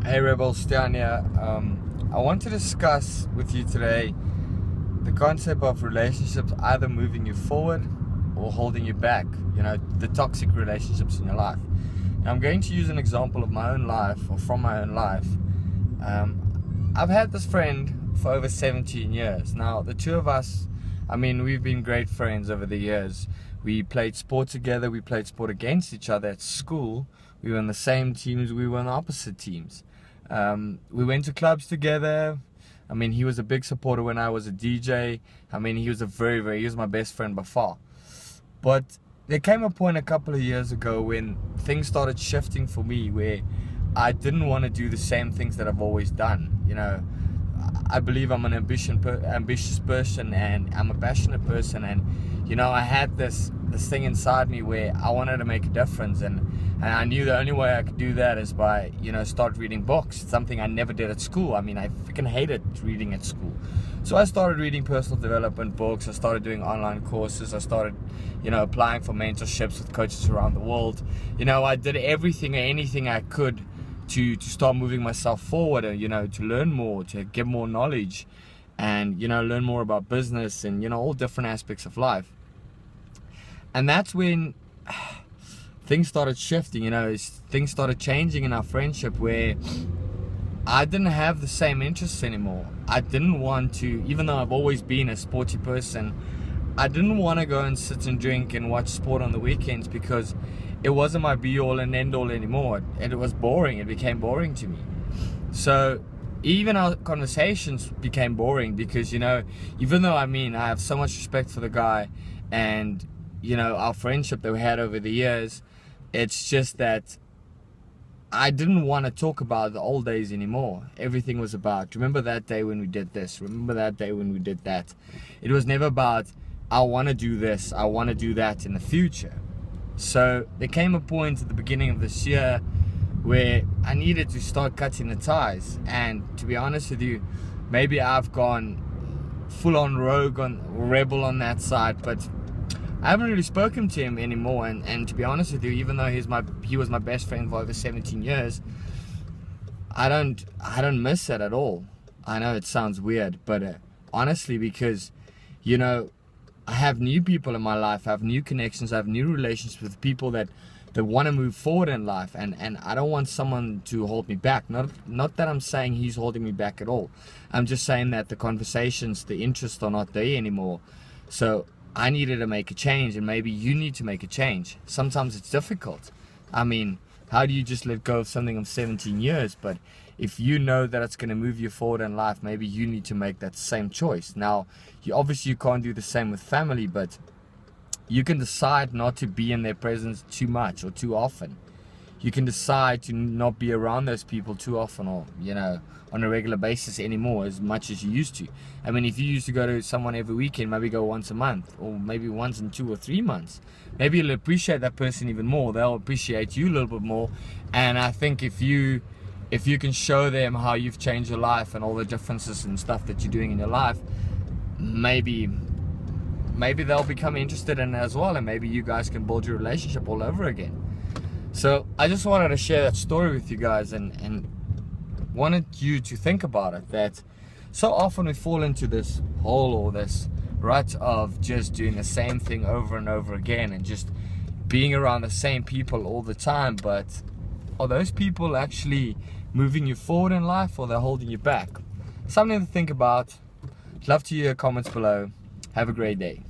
Hey Rebel, Stian here. I want to discuss with you today the concept of relationships either moving you forward or holding you back. You know, the toxic relationships in your life. Now, I'm going to use an example of my own life or from my own life. I've had this friend for over 17 years. Now, the two of us, we've been great friends over the years. We played sport together, we played sport against each other at school. We were in the same teams, we were in opposite teams. We went to clubs together. He was a big supporter when I was a DJ. He was he was my best friend by far. But there came a point a couple of years ago when things started shifting for me, where I didn't want to do the same things that I've always done. You know, I believe I'm an ambitious person, and I'm a passionate person, and you know, I had this thing inside me where I wanted to make a difference, and I knew the only way I could do that is by, you know, start reading books. Something I never did at school. I freaking hated reading at school. So I started reading personal development books. I started doing online courses. I started, you know, applying for mentorships with coaches around the world. You know, I did everything and anything I could to start moving myself forward, and, you know, to learn more, to get more knowledge, and, you know, learn more about business and, you know, all different aspects of life. And that's when things started shifting, you know, things started changing in our friendship, where I didn't have the same interests anymore. I didn't want to, even though I've always been a sporty person, I didn't want to go and sit and drink and watch sport on the weekends, because it wasn't my be-all and end-all anymore. And it was boring. It became boring to me. So even our conversations became boring, because, you know, even though I have so much respect for the guy, and, you know, our friendship that we had over the years, it's just that I didn't want to talk about the old days anymore. Everything was about, remember that day when we did this, remember that day when we did that. It was never about, I want to do this, I want to do that in the future. So there came a point at the beginning of this year where I needed to start cutting the ties. And to be honest with you, maybe I've gone full on rogue, on rebel on that side, but I haven't really spoken to him anymore. And to be honest with you, even though he was my best friend for over 17 years, I don't miss it at all. I know it sounds weird, but honestly, because, you know, I have new people in my life, I have new connections, I have new relationships with people that want to move forward in life, and I don't want someone to hold me back. Not that I'm saying he's holding me back at all. I'm just saying that the conversations, the interests are not there anymore. So I needed to make a change, and maybe you need to make a change. Sometimes it's difficult. How do you just let go of something of 17 years? But if you know that it's going to move you forward in life, maybe you need to make that same choice. Now, you can't do the same with family, but you can decide not to be in their presence too much or too often. You can decide to not be around those people too often, or, you know, on a regular basis anymore, as much as you used to. If you used to go to someone every weekend, maybe go once a month, or maybe once in 2 or 3 months. Maybe you'll appreciate that person even more. They'll appreciate you a little bit more. And I think if you can show them how you've changed your life and all the differences and stuff that you're doing in your life, maybe they'll become interested in it as well, and maybe you guys can build your relationship all over again. So I just wanted to share that story with you guys, and wanted you to think about it, that so often we fall into this hole or this rut of just doing the same thing over and over again, and just being around the same people all the time. But are those people actually moving you forward in life, or they're holding you back? Something to think about. Love to hear your comments below. Have a great day.